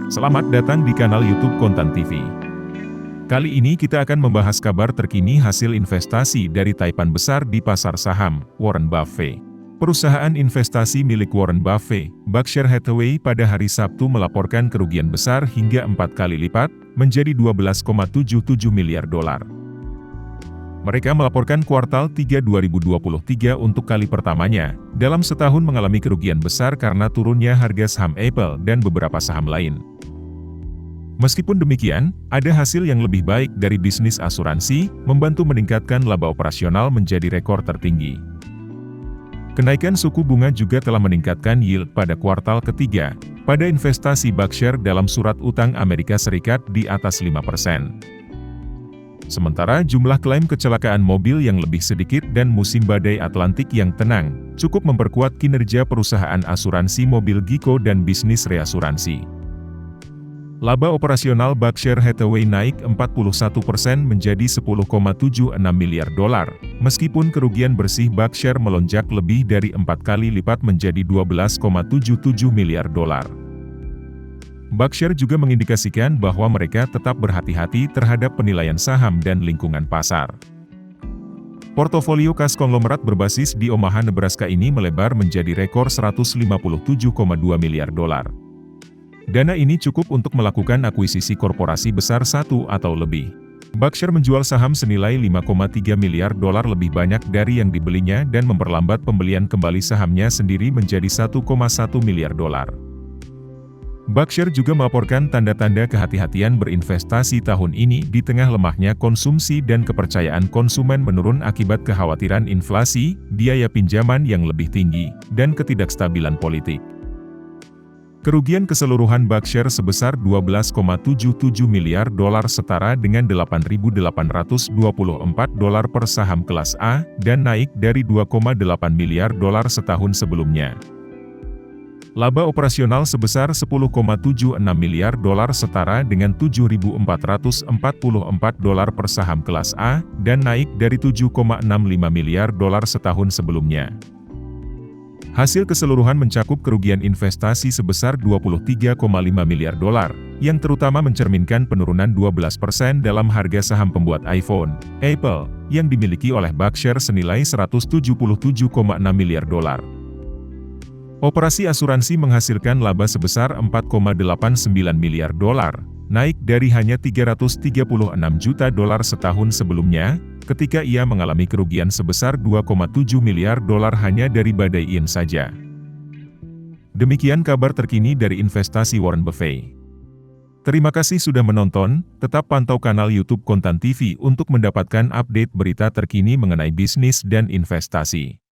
Selamat datang di kanal YouTube Kontan TV. Kali ini kita akan membahas kabar terkini hasil investasi dari taipan besar di pasar saham, Warren Buffett. Perusahaan investasi milik Warren Buffett, Berkshire Hathaway pada hari Sabtu melaporkan kerugian besar hingga 4 kali lipat, menjadi 12,77 miliar dolar. Mereka melaporkan kuartal 3 2023 untuk kali pertamanya, dalam setahun mengalami kerugian besar karena turunnya harga saham Apple dan beberapa saham lain. Meskipun demikian, ada hasil yang lebih baik dari bisnis asuransi, membantu meningkatkan laba operasional menjadi rekor tertinggi. Kenaikan suku bunga juga telah meningkatkan yield pada kuartal ketiga, pada investasi Berkshire dalam surat utang Amerika Serikat di atas 5%. Sementara jumlah klaim kecelakaan mobil yang lebih sedikit dan musim badai Atlantik yang tenang, cukup memperkuat kinerja perusahaan asuransi mobil Geico dan bisnis reasuransi. Laba operasional Berkshire Hathaway naik 41% menjadi 10,76 miliar dolar, meskipun kerugian bersih Berkshire melonjak lebih dari 4 kali lipat menjadi 12,77 miliar dolar. Berkshire juga mengindikasikan bahwa mereka tetap berhati-hati terhadap penilaian saham dan lingkungan pasar. Portofolio kas konglomerat berbasis di Omaha, Nebraska ini melebar menjadi rekor 157,2 miliar dolar. Dana ini cukup untuk melakukan akuisisi korporasi besar satu atau lebih. Berkshire menjual saham senilai 5,3 miliar dolar lebih banyak dari yang dibelinya dan memperlambat pembelian kembali sahamnya sendiri menjadi 1,1 miliar dolar. Berkshire juga melaporkan tanda-tanda kehati-hatian berinvestasi tahun ini di tengah lemahnya konsumsi dan kepercayaan konsumen menurun akibat kekhawatiran inflasi, biaya pinjaman yang lebih tinggi, dan ketidakstabilan politik. Kerugian keseluruhan Berkshire sebesar 12,77 miliar dolar setara dengan 8.824 dolar per saham kelas A, dan naik dari 2,8 miliar dolar setahun sebelumnya. Laba operasional sebesar 10,76 miliar dolar setara dengan 7.444 dolar per saham kelas A, dan naik dari 7,65 miliar dolar setahun sebelumnya. Hasil keseluruhan mencakup kerugian investasi sebesar 23,5 miliar dolar, yang terutama mencerminkan penurunan 12% dalam harga saham pembuat iPhone, Apple, yang dimiliki oleh Berkshire senilai 177,6 miliar dolar. Operasi asuransi menghasilkan laba sebesar 4,89 miliar dolar, naik dari hanya 336 juta dolar setahun sebelumnya, ketika ia mengalami kerugian sebesar 2,7 miliar dolar hanya dari badai Ian saja. Demikian kabar terkini dari investasi Warren Buffett. Terima kasih sudah menonton, tetap pantau kanal YouTube Kontan TV untuk mendapatkan update berita terkini mengenai bisnis dan investasi.